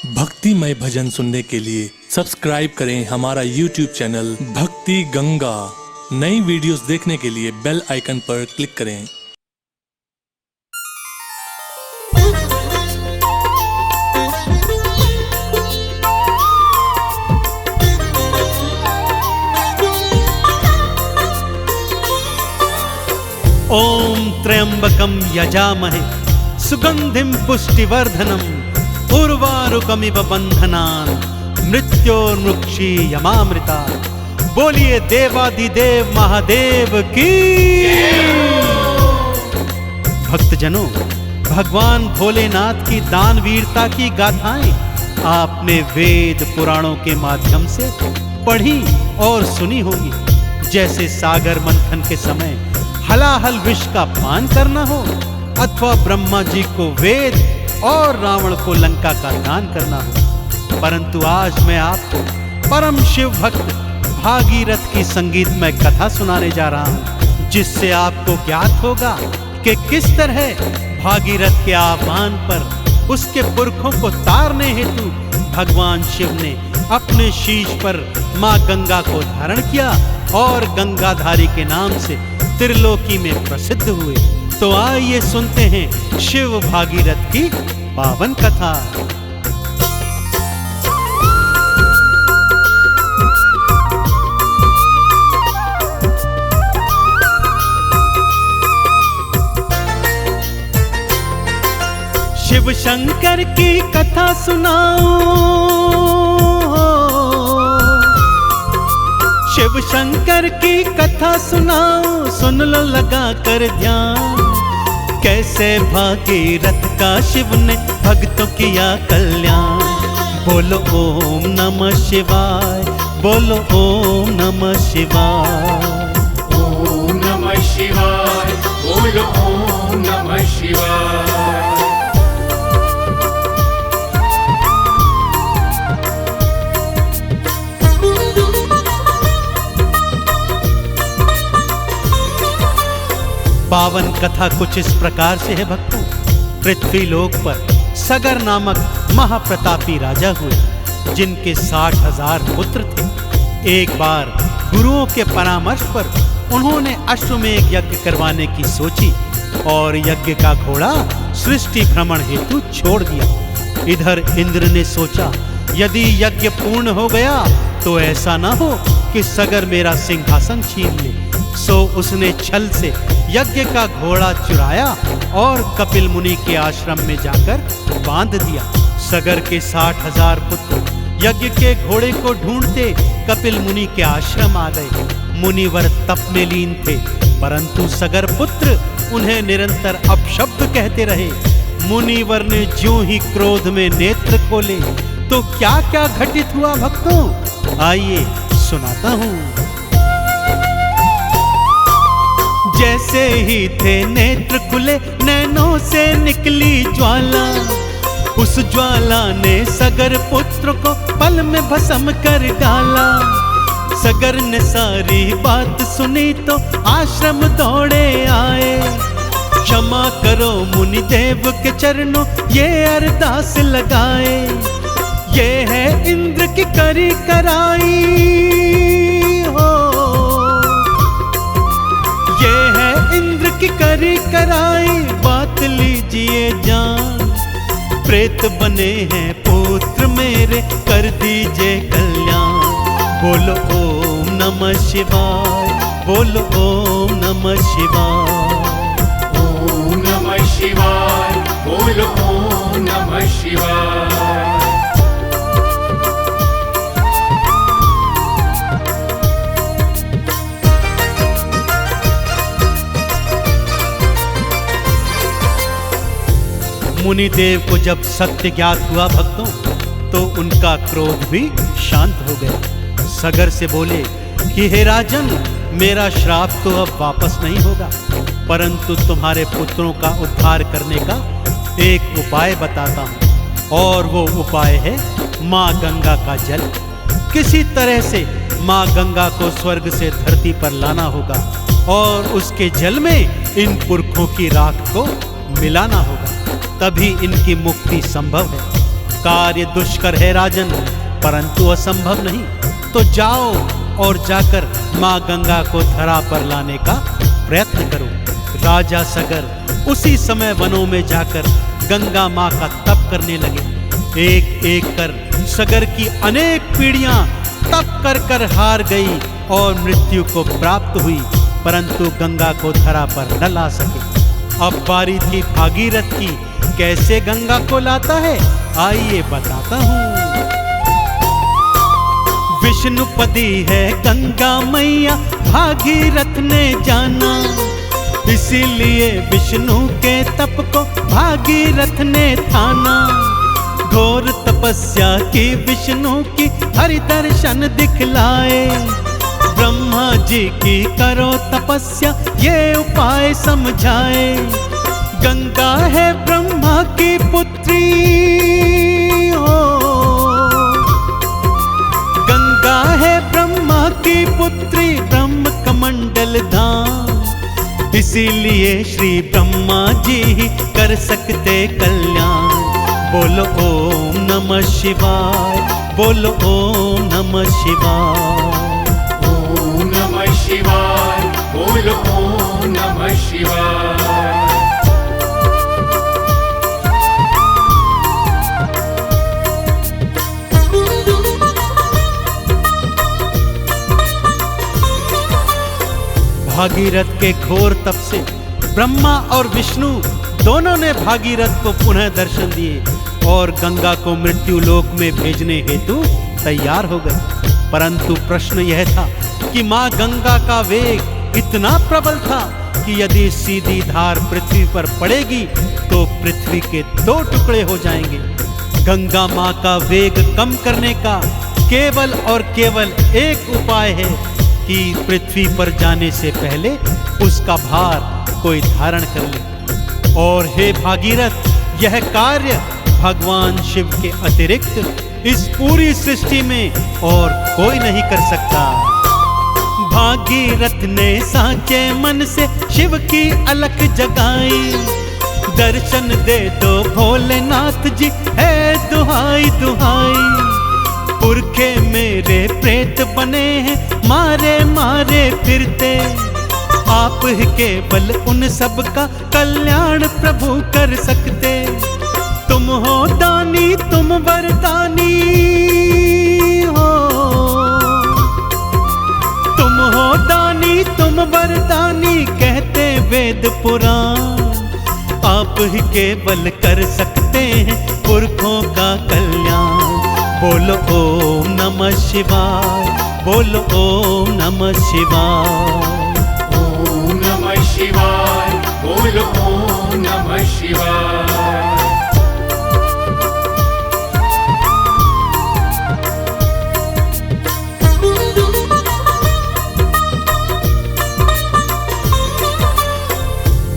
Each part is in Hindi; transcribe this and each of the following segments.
भक्तिमय भजन सुनने के लिए सब्सक्राइब करें हमारा YouTube चैनल भक्ति गंगा। नई वीडियोस देखने के लिए बेल आइकन पर क्लिक करें। ओम त्र्यंबकं यजामहे सुगंधिं पुष्टिवर्धनम् उर्वारुकमिव बंधनान् मृत्योर्मुक्षीयमामृता। बोलिए देवादिदेव महादेव की। भक्तजनों, भगवान भोलेनाथ की दानवीरता की गाथाएं आपने वेद पुराणों के माध्यम से पढ़ी और सुनी होंगी। जैसे सागर मंथन के समय हलाहल विष का पान करना हो, अथवा ब्रह्मा जी को वेद और रावण को लंका का दान करना हो। परंतु आज मैं आपको परम शिव भक्त भागीरथ की संगीतमय कथा सुनाने जा रहा हूं, जिससे आपको ज्ञात होगा कि किस तरह भागीरथ के आह्वान पर उसके पुरखों को तारने हेतु भगवान शिव ने अपने शीश पर मां गंगा को धारण किया और गंगाधारी के नाम से त्रिलोकी में प्रसिद्ध हुए। तो आइए सुनते हैं शिव भागीरथ की पावन कथा। शिव शंकर की कथा सुनाओ, शिव शंकर की कथा सुनाओ, सुन लो लगा कर ध्यान। कैसे भागीरथ का शिव ने भक्तों किया कल्याण। बोलो ओम नमः शिवाय, बोलो ओम नमः शिवाय, ओम नमः शिवाय, बोलो ओम नमः शिवाय। पावन कथा कुछ इस प्रकार से है भक्तों। पृथ्वी लोक पर सगर नामक महाप्रतापी राजा हुए, जिनके 60,000 पुत्र थे। एक बार गुरुओं के परामर्श पर उन्होंने अश्वमेध यज्ञ करवाने की सोची और यज्ञ का घोड़ा सृष्टि भ्रमण हेतु छोड़ दिया। इधर इंद्र ने सोचा, यदि यज्ञ पूर्ण हो गया तो ऐसा ना हो कि सगर मेरा सिंहासन छीन ले। सो उसने छल से यज्ञ का घोड़ा चुराया और कपिल मुनि के आश्रम में जाकर बांध दिया। सगर के 60,000 पुत्र यज्ञ के घोड़े को ढूंढते कपिल मुनि के आश्रम आ गए। मुनिवर तप में लीन थे, परंतु सगर पुत्र उन्हें निरंतर अपशब्द कहते रहे। मुनिवर ने ज्यों ही क्रोध में नेत्र खोले तो क्या क्या घटित हुआ भक्तों, आइए सुनाता हूं। जैसे ही थे नेत्र खुले, नैनों से निकली ज्वाला। उस ज्वाला ने सगर पुत्र को पल में भस्म कर डाला। सगर ने सारी बात सुनी तो आश्रम दौड़े आए। क्षमा करो मुनि देव के चरणों ये अरदास लगाए। ये है इंद्र की करी कराई हो, ये है इंद्र की करी कराई, बात लीजिए जान। प्रेत बने हैं पुत्र मेरे, कर दीजिए कल्याण। बोलो ओम नमः शिवाय, बोलो ओम नमः शिवाय, ओम नमः शिवाय, बोलो ओम नमः शिवाय। मुनिदेव को जब सत्य ज्ञात हुआ भक्तों, तो उनका क्रोध भी शांत हो गया। सगर से बोले कि हे राजन, मेरा श्राप तो अब वापस नहीं होगा, परंतु तुम्हारे पुत्रों का उद्धार करने का एक उपाय बताता हूं। और वो उपाय है मां गंगा का जल। किसी तरह से मां गंगा को स्वर्ग से धरती पर लाना होगा और उसके जल में इन पुरखों की राख को मिलाना होगा, तभी इनकी मुक्ति संभव है। कार्य दुष्कर है राजन, परंतु असंभव नहीं। तो जाओ और जाकर माँ गंगा को धरा पर लाने का प्रयत्न करो। राजा सगर उसी समय वनों में जाकर गंगा माँ का तप करने लगे। एक एक कर सगर की अनेक पीढ़ियां तप कर कर हार गई और मृत्यु को प्राप्त हुई, परंतु गंगा को धरा पर न ला सके। अब बारी थी भागीरथ की, कैसे गंगा को लाता है आइए बताता हूँ। विष्णुपदी है गंगा मैया भागीरथ ने जाना, इसीलिए विष्णु के तप को भागीरथ ने ठाना। घोर तपस्या की विष्णु की हरि दर्शन दिखलाए, ब्रह्मा जी की करो तपस्या ये उपाय समझाए। गंगा है ब्रह्मा की पुत्री हो, गंगा है ब्रह्मा की पुत्री, ब्रह्म कमंडल धाम, इसीलिए श्री ब्रह्मा जी ही कर सकते कल्याण। बोलो ओम नमः शिवाय, बोलो ओम नमः शिवाय। ओम नमः शिवाय, बोलो ओम नमः शिवाय। भागीरथ के घोर तप से ब्रह्मा और विष्णु दोनों ने भागीरथ को पुनः दर्शन दिए और गंगा को मृत्यु लोक में भेजने हेतु तैयार हो गए। परंतु प्रश्न यह था कि मां गंगा का वेग इतना प्रबल था कि यदि सीधी धार पृथ्वी पर पड़ेगी तो पृथ्वी के 2 टुकड़े हो जाएंगे। गंगा मां का वेग कम करने का केवल और केवल एक उपाय है कि पृथ्वी पर जाने से पहले उसका भार कोई धारण कर ले। और हे भागीरथ, यह कार्य भगवान शिव के अतिरिक्त इस पूरी सृष्टि में और कोई नहीं कर सकता। भागीरथ ने साचे मन से शिव की अलख जगाई, दर्शन दे दो भोलेनाथ जी है दुहाई दुहाई। पुरखे मेरे प्रेत बने हैं मारे मारे फिरते, आप ही केवल उन सब का कल्याण प्रभु कर सकते। तुम हो दानी तुम वरदानी हो, तुम हो दानी तुम वरदानी कहते वेद पुराण। आप ही केवल कर सकते हैं पुरखों का कल्याण। बोलो ओम नमः शिवाय, बोलो ओम नमः शिवाय। ओम नमः शिवाय, बोलो ओम नमः शिवाय।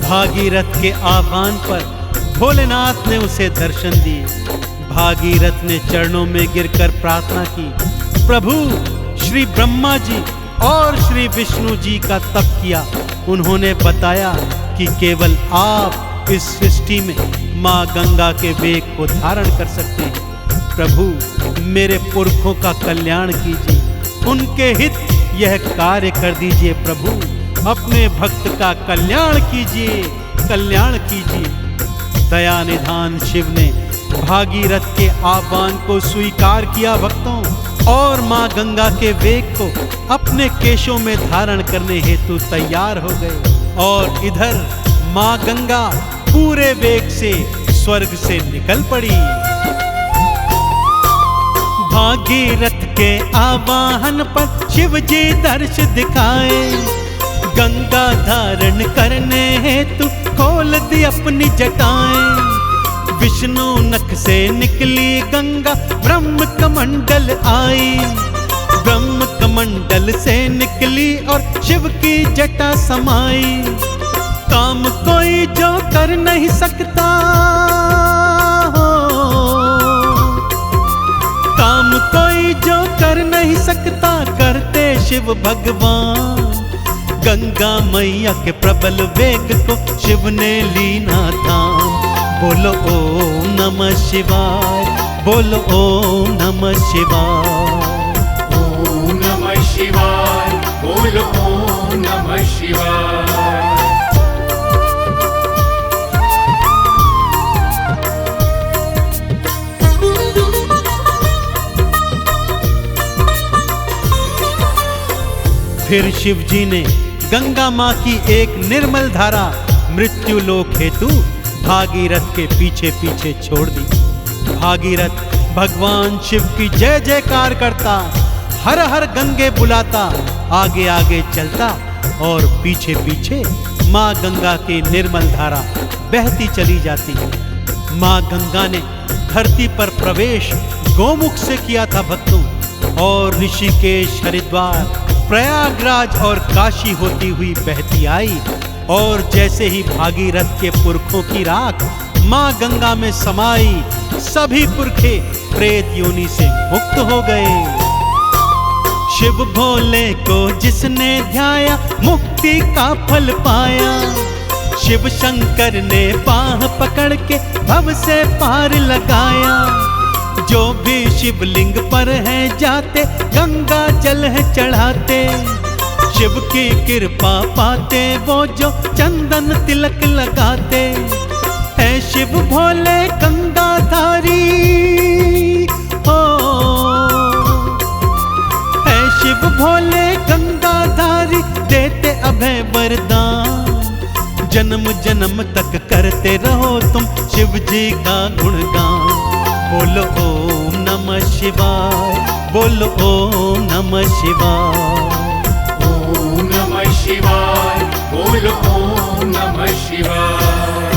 भागीरथ के आह्वान पर भोलेनाथ ने उसे दर्शन दिए। भागीरथ ने चरणों में गिरकर प्रार्थना की, प्रभु श्री ब्रह्मा जी और श्री विष्णु जी का तप किया। उन्होंने बताया कि केवल आप इस सृष्टि में माँ गंगा के वेग को धारण कर सकते हैं। प्रभु मेरे पुरखों का कल्याण कीजिए, उनके हित यह कार्य कर दीजिए। प्रभु अपने भक्त का कल्याण कीजिए, कल्याण कीजिए। दया निधान शिव ने भागीरथ के आह्वान को स्वीकार किया भक्तों, और मां गंगा के वेग को अपने केशों में धारण करने हेतु तैयार हो गए। और इधर मां गंगा पूरे वेग से स्वर्ग से निकल पड़ी। भागीरथ के आवाहन पर शिव जी दर्श दिखाए, गंगा धारण करने हेतु खोल दी अपनी जटाएं। विष्णु नख से निकली गंगा ब्रह्म कमंडल आई, ब्रह्म कमंडल से निकली और शिव की जटा समाई। काम कोई जो कर नहीं सकता हो, काम कोई जो कर नहीं सकता करते शिव भगवान। गंगा मैया के प्रबल वेग को शिव ने लीना थाम। बोलो ओम नमः शिवाय, बोलो ओम नमः शिवाय। ओम नमः शिवाय, बोलो ओम नमः शिवाय। फिर शिव जी ने गंगा माँ की एक निर्मल धारा मृत्यु लोक हेतु भागीरथ के पीछे पीछे छोड़ दी। भागीरथ भगवान शिव की जय जयकार करता, हर हर गंगे बुलाता, आगे आगे चलता और पीछे पीछे माँ गंगा की निर्मल धारा बहती चली जाती। माँ गंगा ने धरती पर प्रवेश गोमुख से किया था भक्तों, और ऋषिकेश, हरिद्वार, प्रयागराज और काशी होती हुई बहती आई। और जैसे ही भागीरथ के पुरखों की राख माँ गंगा में समाई, सभी पुरखे प्रेत योनि से मुक्त हो गए। शिव भोले को जिसने ध्याया, मुक्ति का फल पाया। शिव शंकर ने बाह पकड़ के भव से पार लगाया। जो भी शिवलिंग पर है जाते, गंगा जल है चढ़ाते। शिव की कृपा पाते वो जो चंदन तिलक लगाते। है शिव भोले गंगाधारी, हो है शिव भोले गंगाधारी, देते अभय वरदान। जन्म जन्म तक करते रहो तुम शिव जी का गुणगान। बोलो ओम नमः शिवाय, बोलो ओम नमः शिवाय। ओम नमः शिवाय, बोलो ओम नमः शिवाय।